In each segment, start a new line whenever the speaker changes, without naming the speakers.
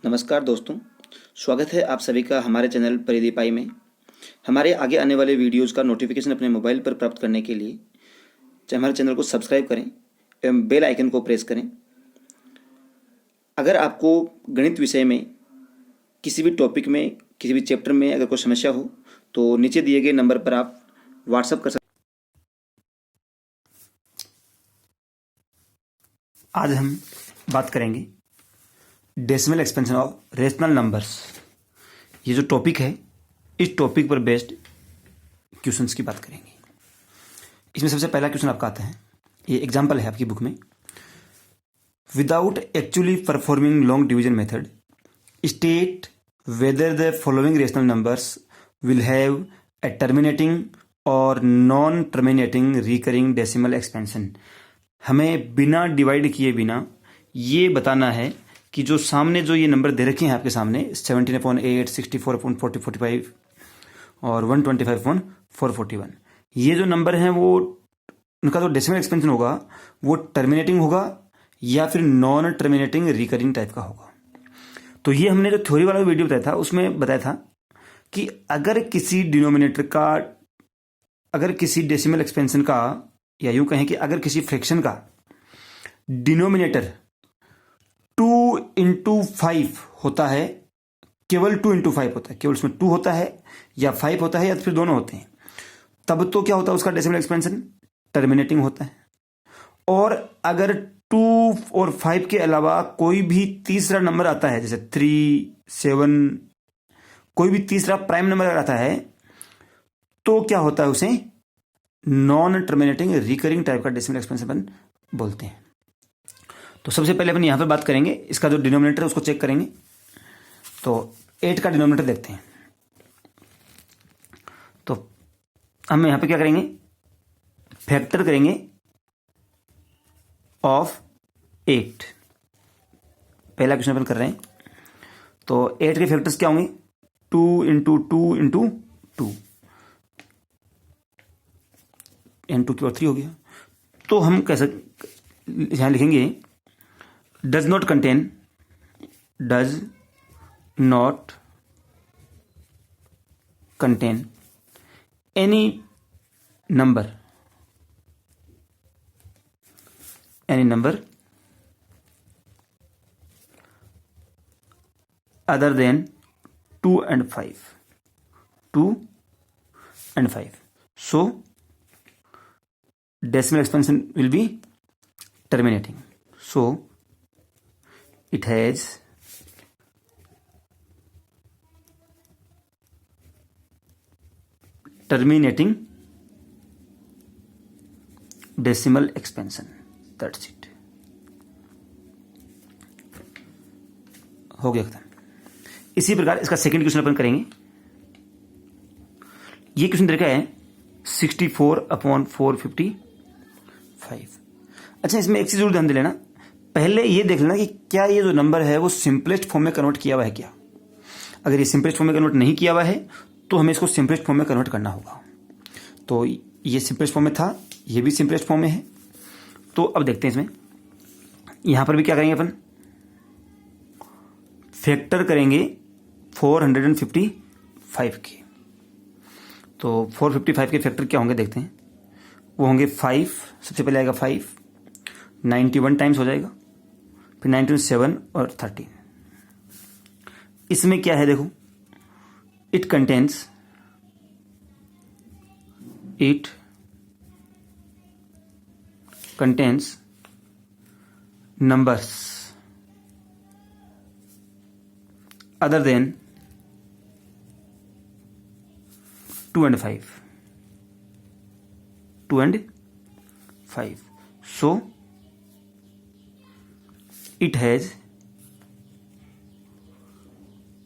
नमस्कार दोस्तों, स्वागत है आप सभी का हमारे चैनल परिधि पाई में। हमारे आगे आने वाले वीडियोज़ का नोटिफिकेशन अपने मोबाइल पर प्राप्त करने के लिए हमारे चैनल को सब्सक्राइब करें एवं बेल आइकन को प्रेस करें। अगर आपको गणित विषय में किसी भी टॉपिक में, किसी भी चैप्टर में अगर कोई समस्या हो तो नीचे दिए गए नंबर पर आप व्हाट्सएप कर सकते।
आज हम बात करेंगे decimal expansion of rational numbers. ये जो टॉपिक है, इस टॉपिक पर बेस्ड क्वेश्चंस की बात करेंगे। इसमें सबसे पहला क्वेश्चन आपका आता है, ये एग्जांपल है आपकी बुक में। Without actually performing long division method, state whether the following rational numbers will have a terminating or non terminating recurring decimal expansion. हमें बिना डिवाइड किए बिना ये बताना है कि जो सामने जो ये नंबर दे रखे हैं आपके सामने 17/8, 64/40, 45 और 125/441, ये जो नंबर हैं वो उनका जो डेसिमल एक्सपेंशन होगा वो टर्मिनेटिंग होगा या फिर नॉन टर्मिनेटिंग रिकरिंग टाइप का होगा। तो ये हमने जो थ्योरी वाला वीडियो बताया था उसमें बताया था कि अगर किसी डिनोमिनेटर का, अगर किसी डेसिमल एक्सपेंशन का, या यूं कहें कि अगर किसी फ्रैक्शन का डिनोमिनेटर 2/5 होता है, केवल 2/5 होता है, केवल उसमें 2 होता है या 5 होता है या फिर दोनों होते हैं, तब तो क्या होता है उसका डेसिमल एक्सपेंशन टर्मिनेटिंग होता है। और अगर 2 और 5 के अलावा कोई भी तीसरा नंबर आता है, जैसे 3, 7, कोई भी तीसरा प्राइम नंबर आता है, तो क्या होता है उसे नॉन टर्मिनेटिंग रिकरिंग टाइप का डेसिमल एक्सपेंशन बोलते हैं। तो सबसे पहले अपन यहां पर बात करेंगे, इसका जो डिनोमिनेटर है उसको चेक करेंगे। तो 8 का डिनोमिनेटर देखते हैं। तो हम यहां पे क्या करेंगे, फैक्टर करेंगे ऑफ 8। पहला क्वेश्चन अपन कर रहे हैं। तो 8 के फैक्टर्स क्या होंगे, 2 इंटू 2 इंटू 2, एन 2 की और 3 हो गया। तो हम कैसे यहां लिखेंगे, does not contain, does not contain any number other than 2 and 5. 2 and 5. So decimal expansion will be terminating. So it has terminating decimal expansion. That's it. हो गया खत्म। इसी प्रकार इसका सेकंड क्वेश्चन अपन करेंगे। ये क्वेश्चन देखा है 64/455। अच्छा, इसमें एक चीज जरूर ध्यान दे लेना, पहले ये देख लेना कि क्या ये जो नंबर है वो सिंपलेस्ट फॉर्म में कन्वर्ट किया हुआ है क्या। अगर ये सिंपलेस्ट फॉर्म में कन्वर्ट नहीं किया हुआ है तो हमें इसको सिंपलेस्ट फॉर्म में कन्वर्ट करना होगा। तो ये सिंपलेस्ट फॉर्म में था, ये भी सिंपलेस्ट फॉर्म में है। तो अब देखते हैं इसमें, यहां पर भी क्या करेंगे अपन, फैक्टर करेंगे 455 के। तो 455 के फैक्टर क्या होंगे देखते हैं। वो होंगे 5, सबसे पहले आएगा 5, 91 टाइम्स हो जाएगा, फिर 97 और 13। इसमें क्या है देखो, it contains numbers other than 2 and 5. 2 and 5. So it has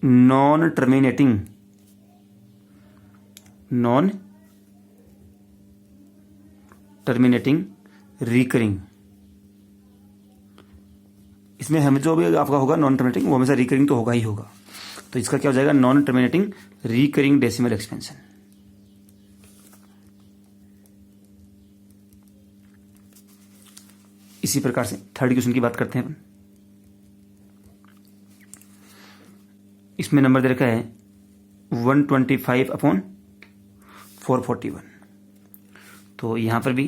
non-terminating recurring. इसमें हमें जो भी आपका होगा नॉन टर्मिनेटिंग, वो हमेशा रिकरिंग तो होगा ही होगा। तो इसका क्या हो जाएगा, non terminating recurring decimal expansion. इसी प्रकार से थर्ड क्वेश्चन की बात करते हैं अपन। इसमें नंबर दे रखा है 125/441। तो यहाँ पर भी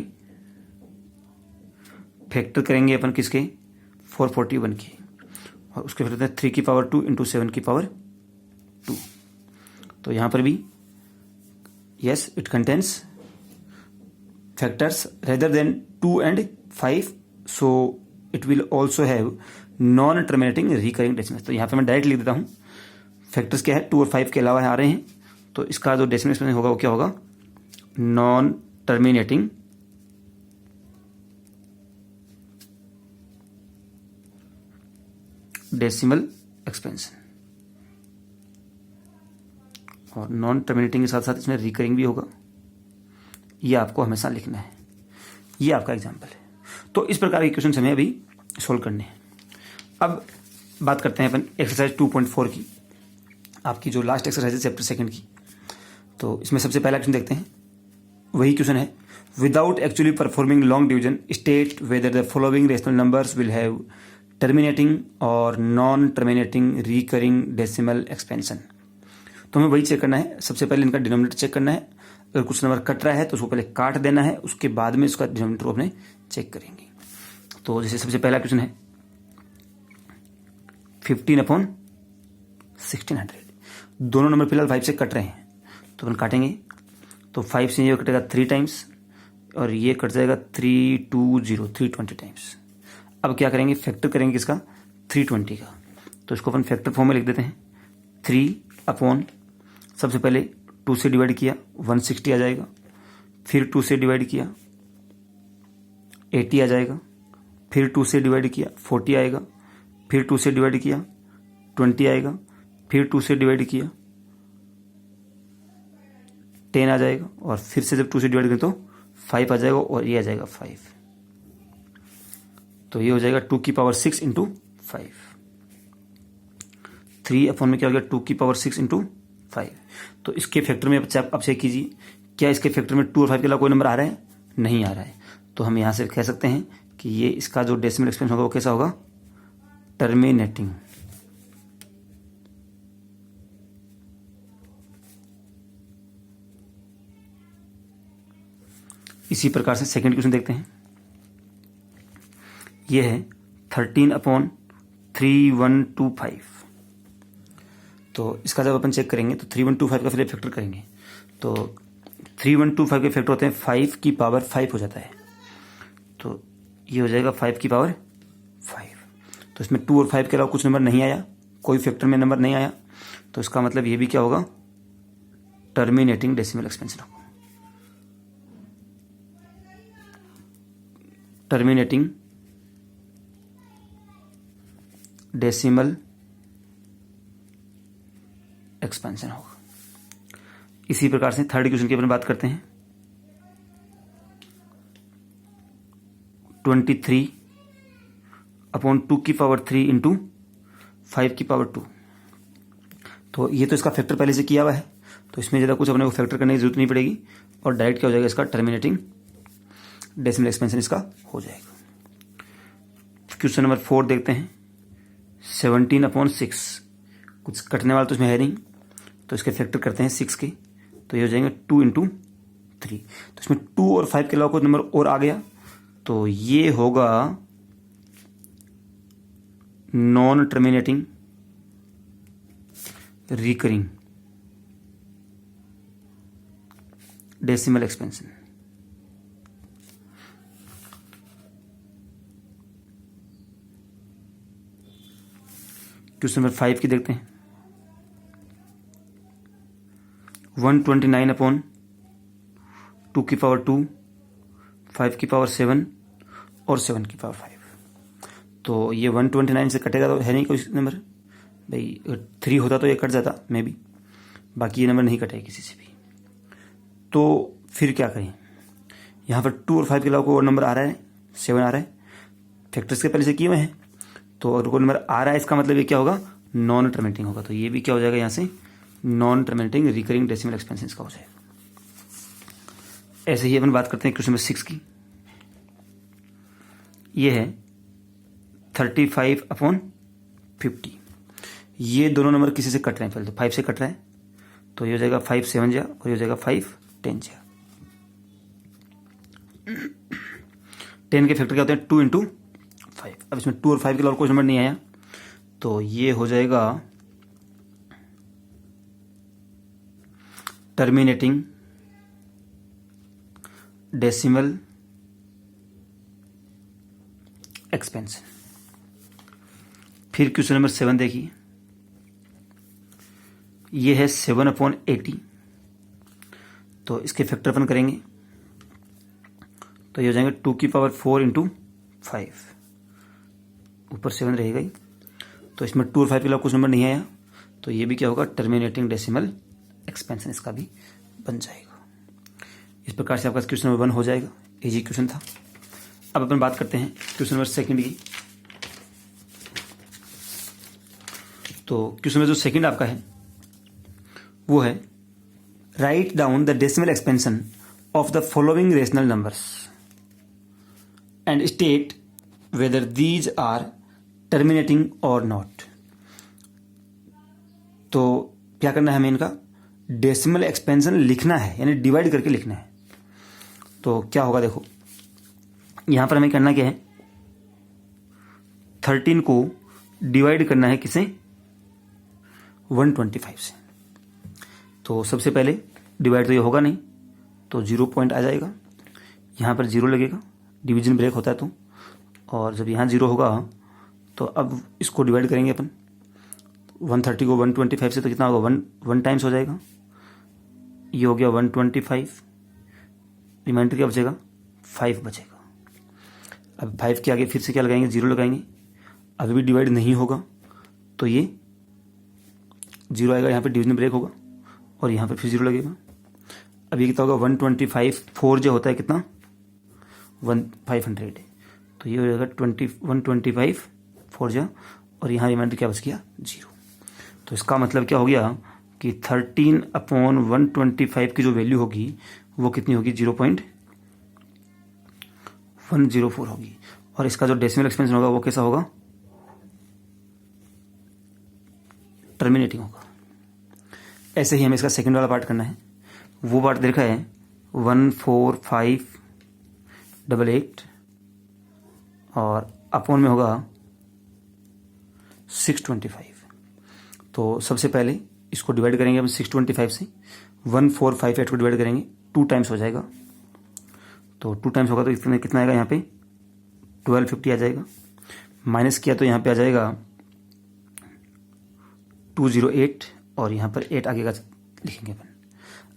फैक्टर करेंगे अपन किसके, 441 के, और उसके फिर होता है 3 की पावर 2 इंटू 7 की पावर 2। तो यहाँ पर भी yes it contains factors rather than 2 and 5, so it will also have non terminating recurring decimals. तो यहाँ पे मैं डायरेक्ट लिख देता हूँ, फैक्टर्स क्या है 2 और 5 के अलावा आ रहे हैं, तो इसका जो डेसिमल एक्सपेंशन होगा वो क्या होगा, नॉन टर्मिनेटिंग डेसिमल एक्सपेंशन। और नॉन टर्मिनेटिंग के साथ साथ इसमें रिकरिंग भी होगा, ये आपको हमेशा लिखना है। ये आपका एग्जाम्पल है। तो इस प्रकार के क्वेश्चन हमें अभी सोल्व करने हैं। अब बात करते हैं अपन एक्सरसाइज 2.4 की, आपकी जो लास्ट एक्सरसाइज है चैप्टर 2 की। तो इसमें सबसे पहला क्वेश्चन देखते हैं, वही क्वेश्चन है, without actually performing long division state whether the following rational numbers will have terminating or non terminating recurring decimal expansion. तो हमें वही चेक करना है। सबसे पहले इनका डिनोमिनेटर चेक करना है। अगर कुछ नंबर कट रहा है तो उसको पहले काट देना है, उसके बाद में इसका डिनोमिनेटर को अपने चेक करेंगे। तो जैसे सबसे पहला क्वेश्चन है 15/1600, दोनों नंबर फिलहाल 5 से कट रहे हैं, तो अपन काटेंगे। तो 5 से ये कटेगा 3 टाइम्स और ये कट जाएगा 320 टाइम्स। अब क्या करेंगे, फैक्टर करेंगे किसका, 320 का। तो इसको अपन फैक्टर फॉर्म में लिख देते हैं। 3 सबसे पहले 2 से डिवाइड किया 160 आ जाएगा, फिर 2 से डिवाइड किया 80 आ जाएगा, फिर 2 से डिवाइड किया 40 आएगा, फिर 2 से डिवाइड किया 20 आएगा, फिर 2 से डिवाइड किया 10 आ जाएगा, और फिर से जब 2 से डिवाइड करें तो 5 आ जाएगा, और ये आ जाएगा 5। तो ये हो जाएगा 2 की पावर 6 इंटू 5। 3 में क्या हो गया, 2 की पावर 6 इंटू 5। तो इसके फैक्टर में आप चेक कीजिए, क्या इसके फैक्टर में 2 और 5 के अलावा कोई नंबर आ रहा है, नहीं आ रहा है। तो हम यहां से कह सकते हैं कि ये इसका जो डेसिमल एक्सपेंशन होगा वो कैसा होगा, टर्मिनेटिंग। इसी प्रकार से सेकंड क्वेश्चन देखते हैं। ये है 13/3125। तो इसका जब अपन चेक करेंगे तो 3125 का फिर फैक्टर करेंगे, तो 3125 के फैक्टर होते हैं 5 की पावर 5 हो जाता है। तो ये हो जाएगा 5 की पावर 5। तो इसमें 2 और 5 के अलावा कुछ नंबर नहीं आया, कोई फैक्टर में नंबर नहीं आया, तो इसका मतलब ये भी क्या होगा, टर्मिनेटिंग डेसिमल एक्सपेंशन होगा। टर्मिनेटिंग डेसिमल एक्सपेंशन होगा। इसी प्रकार से थर्ड क्वेश्चन की अपन बात करते हैं। 23/2 की पावर 3 इंटू 5 की पावर 2। तो ये तो इसका फैक्टर पहले से किया हुआ है, तो इसमें ज़्यादा कुछ अपने को फैक्टर करने की जरूरत नहीं पड़ेगी, और डायरेक्ट क्या हो जाएगा, इसका टर्मिनेटिंग डेसिमल एक्सपेंशन इसका हो जाएगा। क्वेश्चन नंबर 4 देखते हैं। 17/6, कुछ कटने वाला तो इसमें है नहीं, तो इसके फैक्टर करते हैं 6 के, तो ये हो जाएंगे 2 इंटू 3। तो इसमें 2 और 5 के अलावा कोई नंबर और आ गया, तो ये होगा non terminating recurring decimal expansion. Question number 5 की देखते हैं। 129/2 की पावर 2, 5 की पावर 7 और 7 की पावर 5। तो ये 129 से कटेगा तो है नहीं कोई नंबर भाई, 3 होता तो ये कट जाता मे बी, बाकी ये नंबर नहीं कटेगा किसी से भी। तो फिर क्या करें, यहाँ पर 2 और 5 के अलावा कोई और नंबर आ रहा है, 7 आ रहा है, फैक्टर्स के पहले से किए हुए हैं, तो अगर कोई नंबर आ रहा है इसका मतलब ये क्या होगा, नॉन टर्मिनेटिंग होगा। तो ये भी क्या हो जाएगा यहाँ से, non terminating recurring decimal expansion का हो जाएगा। ऐसे ही अपन बात करते हैं क्वेश्चन नंबर 6 की। ये है 35/50। ये दोनों नंबर किसी से कट रहे हैं, पहले तो 5 से कट रहा है, तो ये हो जाएगा 5 7 जा और ये हो जाएगा 5 10 जा। 10 के फैक्टर क्या होते हैं 2 इंटू 5। अब इसमें 2 और 5 के अलावा कोई नंबर नहीं आया, तो ये हो जाएगा टर्मिनेटिंग डेसिमल एक्सपेंशन। फिर क्वेश्चन नंबर 7 देखिए, ये है 7/80, तो इसके फैक्टर अपन करेंगे, तो ये हो जाएंगे 2 की पावर 4 इंटू 5, ऊपर 7 रहेगा ही, तो इसमें 2 और 5 के अलावा कुछ नंबर नहीं आया, तो ये भी क्या होगा टर्मिनेटिंग डेसिमल एक्सपेंशन इसका भी बन जाएगा। इस प्रकार से आपका क्वेश्चन नंबर 1 हो जाएगा, इजी क्वेश्चन था। अब अपन बात करते हैं क्वेश्चन नंबर 2 की। तो क्वेश्चन नंबर जो सेकंड आपका है वो है write down the decimal expansion of the following rational numbers and state whether these are terminating or not. तो क्या करना है हमें, इनका डेसिमल एक्सपेंशन लिखना है, यानी डिवाइड करके लिखना है। तो क्या होगा देखो, यहां पर हमें करना क्या है, 13 को डिवाइड करना है किसे 125 से। तो सबसे पहले डिवाइड तो ये होगा नहीं, तो 0 पॉइंट आ जाएगा, यहाँ पर 0 लगेगा, डिवीजन ब्रेक होता है तो, और जब यहाँ 0 होगा तो अब इसको डिवाइड करेंगे अपन 130 को 125 से, तो कितना होगा 1 टाइम्स हो जाएगा, ये हो गया 125, रिमाइंडर क्या बचेगा 5 बचेगा। अब 5 के आगे फिर से क्या लगाएंगे 0 लगाएंगे, अभी भी डिवाइड नहीं होगा तो ये 0 आएगा, यहाँ पे डिवीजन ब्रेक होगा और यहाँ पे फिर 0 लगेगा। अब ये कितना होगा 125, 4 जो होता है कितना 500, तो ये हो जाएगा 125 4 जा, और यहाँ रिमाइंडर क्या बच गया 0। तो इसका मतलब क्या हो गया कि 13/125 की जो वैल्यू होगी वो कितनी होगी 0.104 होगी, और इसका जो डेसिमल एक्सपेंशन होगा वो कैसा होगा टर्मिनेटिंग होगा। ऐसे ही हमें इसका सेकंड वाला पार्ट करना है, वो पार्ट देखा है 14588 और अपॉन में होगा 625। तो सबसे पहले इसको डिवाइड करेंगे हम 625 से, 1458 को डिवाइड करेंगे 2 टाइम्स हो जाएगा, तो 2 टाइम्स होगा तो इसमें कितना आएगा यहाँ पे 1250 आ जाएगा, माइनस किया तो यहाँ पे आ जाएगा 208 और यहाँ पर 8 आगे का लिखेंगे अपन।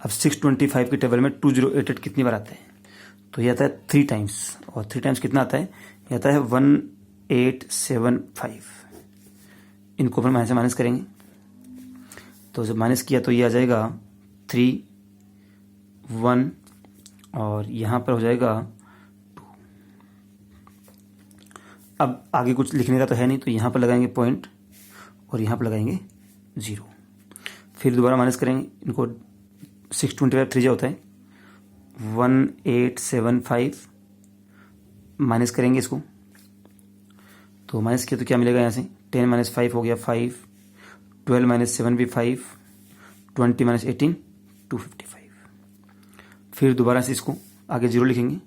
अब 625 के टेबल में 2088 कितनी बार आता है, तो ये आता है 3 टाइम्स, और 3 टाइम्स कितना आता है, ये आता है 1875। इनको अपन माइनस करेंगे, तो जब माइनस किया तो ये आ जाएगा 3 1 और यहाँ पर हो जाएगा 2। अब आगे कुछ लिखने का तो है नहीं, तो यहाँ पर लगाएंगे पॉइंट और यहाँ पर लगाएंगे 0, फिर दोबारा माइनस करेंगे इनको, 625 3 होता है 1875, माइनस करेंगे इसको, तो माइनस किया तो क्या मिलेगा यहाँ से 10 - 5 हो गया 5, 12 - 7 भी 5, 20 - 18 255। फिर दोबारा से इसको आगे 0 लिखेंगे।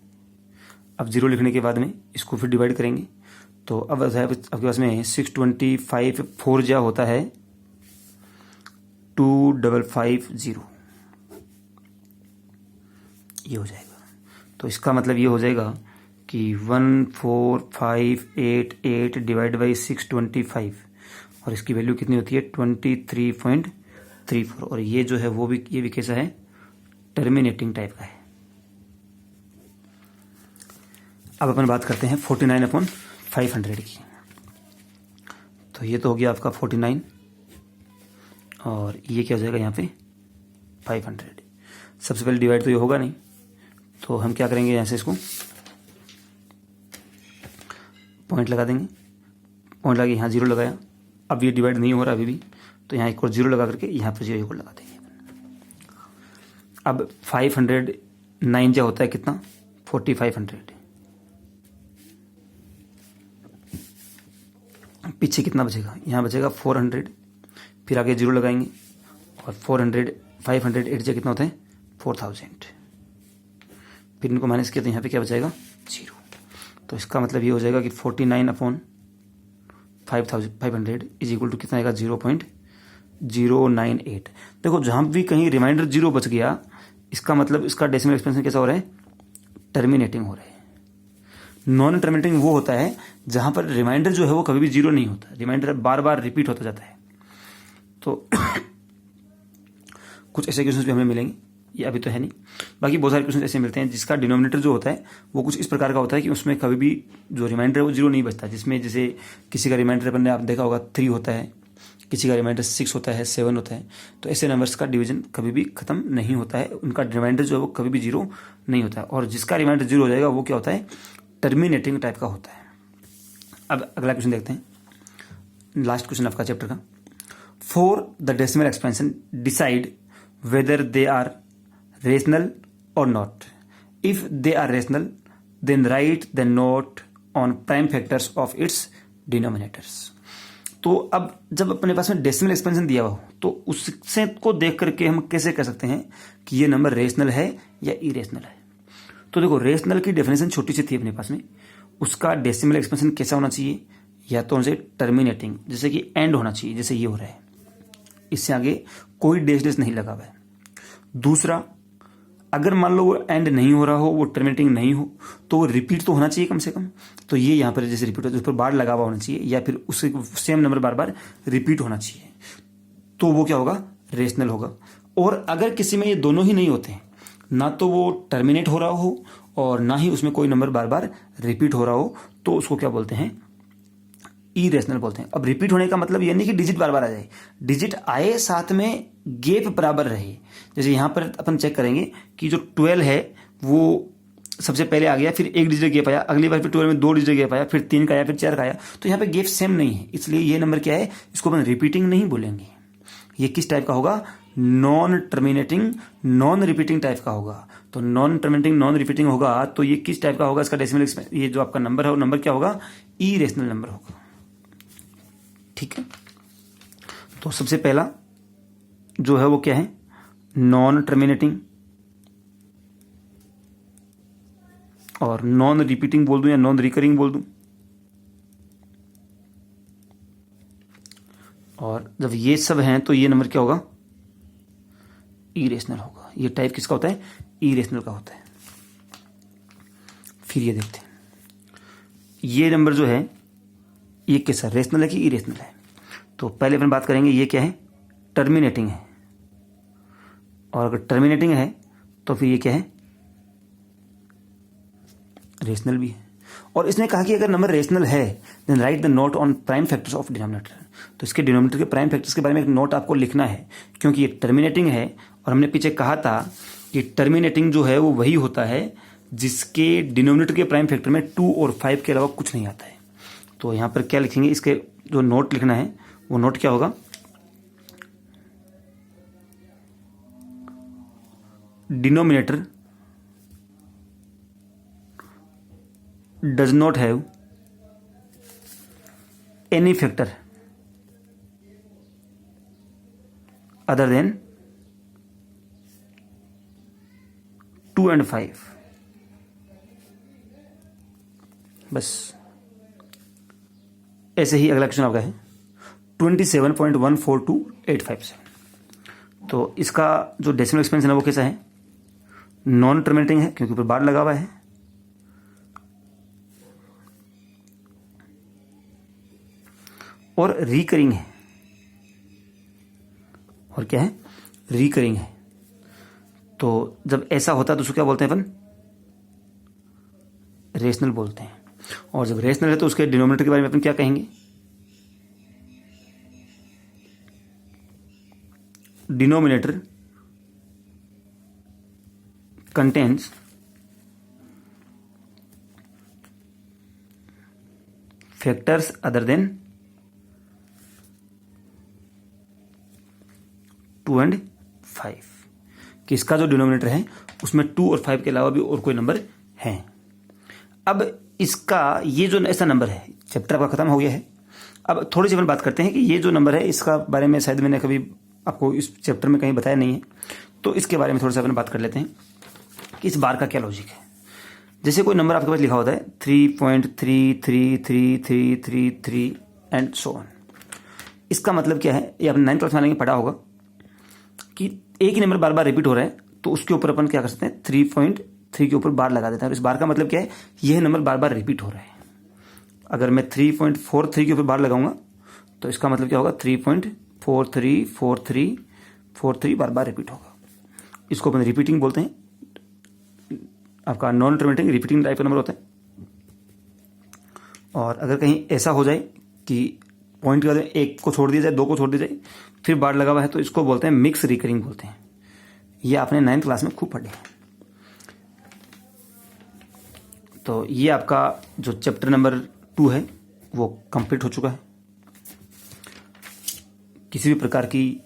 अब 0 लिखने के बाद में इसको फिर डिवाइड करेंगे, तो अब आपके पास में 625 4 जा होता है 2550, ये हो जाएगा। तो इसका मतलब ये हो जाएगा कि 14588 डिवाइड बाई 625, और इसकी वैल्यू कितनी होती है 23.34, और ये जो है वो भी ये भी कैसा है टर्मिनेटिंग टाइप का है। अब अपन बात करते हैं 49/500 की। तो ये तो हो गया आपका 49 और ये क्या हो जाएगा यहाँ पे 500। सबसे पहले डिवाइड तो ये होगा नहीं, तो हम क्या करेंगे यहाँ से इसको पॉइंट लगा देंगे। पॉइंट लगा यहाँ 0 लगाया, अब ये डिवाइड नहीं हो रहा अभी भी, तो यहाँ एक और 0 लगा करके यहाँ पर 0 लगा देंगे। अब 509 जो होता है कितना 4500, पीछे कितना बचेगा, यहाँ बचेगा 400 फिर आगे 0 लगाएंगे और 500 8 जगह कितना होता है 4000, फिर इनको माइनस किया तो यहाँ पे क्या बचाएगा 0। तो इसका मतलब ये हो जाएगा कि 49/500 इज इक्वल टू कितना आएगा 0.098। देखो जहाँ भी कहीं रिमाइंडर 0 बच गया इसका मतलब इसका डेसिमल एक्सपेंशन कैसा हो रहा है, टर्मिनेटिंग हो रहा है। नॉन टर्मिनेटिंग वो होता है जहां पर रिमाइंडर जो है वो कभी भी 0 नहीं होता, रिमाइंडर बार बार रिपीट होता जाता है। तो कुछ ऐसे क्वेश्चन भी हमें मिलेंगे, ये अभी तो है नहीं, बाकी बहुत सारे क्वेश्चन ऐसे मिलते हैं जिसका डिनोमिनेटर जो होता है वो कुछ इस प्रकार का होता है कि उसमें कभी भी जो रिमाइंडर है वो 0 नहीं बचता। जिसमें जैसे किसी का रिमाइंडर अपन ने आप देखा होगा 3 होता है, किसी का रिमाइंडर 6 होता है, 7 होता है। तो ऐसे नंबर्स का डिवीजन कभी भी खत्म नहीं होता है, उनका रिमाइंडर जो है वो कभी भी 0 नहीं होता है। और जिसका रिमाइंडर 0 हो जाएगा वो क्या होता है, टर्मिनेटिंग टाइप का होता है। अब अगला क्वेश्चन देखते हैं, लास्ट क्वेश्चन आपका चैप्टर का। For the decimal expansion decide whether they are rational or not. If they are rational then write the note on prime factors of its denominators. तो अब जब अपने पास में डेसिमल एक्सपेंशन दिया हुआ हो तो उससे को देख करके हम कैसे कह सकते हैं कि ये नंबर रेशनल है या इरेशनल है। तो देखो रेशनल की डेफिनेशन छोटी सी थी अपने पास में, उसका डेसिमल एक्सपेंशन कैसा होना चाहिए, या तो उनसे टर्मिनेटिंग जैसे कि एंड होना चाहिए, जैसे ये हो रहा है, इससे आगे कोई डैश नहीं लगा हुआ है। दूसरा, अगर मान लो वो एंड नहीं हो रहा हो, वो टर्मिनेटिंग नहीं हो, तो वो रिपीट तो होना चाहिए कम से कम। तो ये यहाँ पर जैसे रिपीट होता है उस पर बार लगा हुआ होना चाहिए, या फिर उससे सेम नंबर बार बार रिपीट होना चाहिए, तो वो क्या होगा, रेशनल होगा। और अगर किसी में ये दोनों ही नहीं होते हैं, ना तो वो टर्मिनेट हो रहा हो और ना ही उसमें कोई नंबर बार बार रिपीट हो रहा हो, तो उसको क्या बोलते हैं, इरेशनल बोलते हैं। अब रिपीट होने का मतलब ये नहीं कि डिजिट बार बार आ जाए, डिजिट आए साथ में गैप बराबर रहे। जैसे यहां पर अपन चेक करेंगे कि जो 12 है वो सबसे पहले आ गया, फिर 1 डिजिट गैप आया, अगली बार फिर 12 में 2 डिजिट गैप आया, फिर 3 का आया, फिर 4 का आया, तो यहाँ पे गैप सेम नहीं है, इसलिए ये नंबर क्या है, इसको अपन रिपीटिंग नहीं बोलेंगे। ये किस टाइप का होगा, non terminating non repeating type का होगा। तो नॉन टर्मिनेटिंग नॉन रिपीटिंग होगा तो ये किस टाइप का होगा, इसका डेसिमल ये जो आपका नंबर है वो नंबर क्या होगा, इरेशनल नंबर होगा। ठीक है, तो सबसे पहला जो है वो क्या है, non terminating, or non repeating बोल दूं या नॉन रिकरिंग बोल दूं। और जब ये सब हैं तो ये नंबर क्या होगा, इरेशनल होगा। ये टाइप किसका होता है, इरेशनल का होता है। फिर ये देखते हैं, ये नंबर जो है ये कैसा, रेशनल है कि इरेशनल है। तो पहले अपन बात करेंगे ये क्या है, टर्मिनेटिंग है। और अगर टर्मिनेटिंग है तो फिर ये क्या है, रेशनल भी है। और इसने कहा कि अगर नंबर रेशनल है then write the note on prime factors of denominator. तो इसके डिनोमिनेटर के प्राइम फैक्टर्स के बारे में एक नोट आपको लिखना है, क्योंकि ये टर्मिनेटिंग है। और हमने पीछे कहा था कि टर्मिनेटिंग जो है वो वही होता है जिसके डिनोमिनेटर के प्राइम फैक्टर में 2 और 5 के अलावा कुछ नहीं आता है। तो यहाँ पर क्या लिखेंगे, इसके जो नोट लिखना है वो नोट क्या होगा, denominator does not have any factor other than 2 and 5। बस ऐसे ही अगला क्वेश्चन आपका है 27.142857। तो इसका जो डेसिमल एक्सपेंशन है वो कैसा है, नॉन टर्मिनेटिंग है क्योंकि ऊपर बार लगा हुआ है, और रिकरिंग है। और क्या है, रिकरिंग है। तो जब ऐसा होता है तो उसको क्या बोलते हैं अपन, रेशनल बोलते हैं। और जब रेशनल है तो उसके डिनोमिनेटर के बारे में अपन क्या कहेंगे, denominator contains factors other than 2 and 5। कि इसका जो डिनोमिनेटर है उसमें 2 और 5 के अलावा भी और कोई नंबर है। अब इसका ये जो ऐसा नंबर है, चैप्टर आपका खत्म हो गया है, अब थोड़ी सी अपन बात करते हैं कि ये जो नंबर है इसका बारे में शायद मैंने कभी आपको इस चैप्टर में कहीं बताया नहीं है, तो इसके बारे में थोड़ा सा अपन बात कर लेते हैं कि इस बार का क्या लॉजिक है। जैसे कोई नंबर आपके पास लिखा होता है 3.33333 एंड सो ऑन। इसका मतलब क्या है, ये आपने 9th क्लास में पढ़ा होगा कि एक ही नंबर बार बार रिपीट हो रहा है तो उसके ऊपर अपन क्या कर सकते हैं, 3.3 के ऊपर बार लगा देते हैं। और इस बार का मतलब क्या है, यह नंबर बार बार रिपीट हो रहा है। अगर मैं 3.43 के ऊपर बार लगाऊंगा तो इसका मतलब क्या होगा, 3.434343 बार बार रिपीट होगा। इसको अपन रिपीटिंग बोलते हैं। आपका नॉन टर्मिनेटिंग रिपीटिंग टाइप का नंबर होता है। और अगर कहीं ऐसा हो जाए कि पॉइंट के बाद एक को छोड़ दिया जाए, दो को छोड़ दिया जाए, फिर बार लगा हुआ है, तो इसको बोलते हैं मिक्स रिकरिंग बोलते हैं। ये आपने 9th क्लास में खूब पढ़े हैं। तो ये आपका जो चैप्टर नंबर 2 है वो कंप्लीट हो चुका है। किसी भी प्रकार की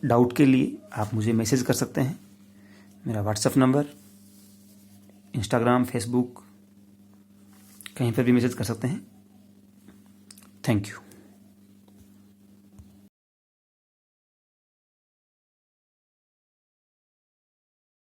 डाउट के लिए आप मुझे मैसेज कर सकते हैं। मेरा व्हाट्सएप नंबर, इंस्टाग्राम, फेसबुक, कहीं पर भी मैसेज कर सकते हैं। Thank you.